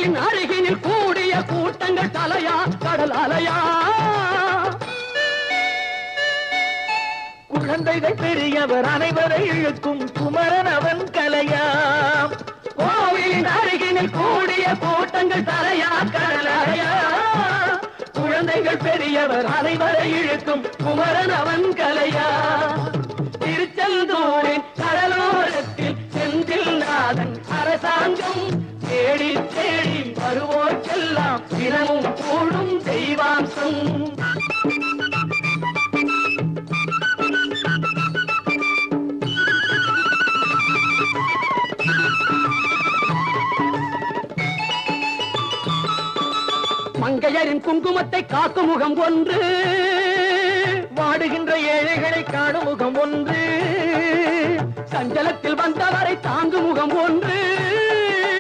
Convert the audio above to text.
கோவிலின் அருகினில் கூடிய கூட்டங்கள் தலையா கடல் அலையா குழந்தைகள் பெரியவர் அனைவரை இழுக்கும் குமரன் அவன் கலையாம் கோவிலின் அருகினில் கூடிய கூட்டங்கள் தலையா கடல் அலையா குழந்தைகள் பெரியவர் அனைவரை இழுக்கும் குமரன் அவன் கலையா திருச்செந்தூரின் கடலோரத்தில் செந்தில் நாதன் அரசாங்கம் தேடி தேடி வருவோர்க்கெல்லாம் தினமும் கூடும் தெய்வாம்சம் மங்கையரின் குங்குமத்தை காக்கும் முகம் ஒன்று வாடுகின்ற ஏழைகளை காணும் முகம் ஒன்று சஞ்சலத்தில் வந்தவரை தாங்கும் முகம் ஒன்று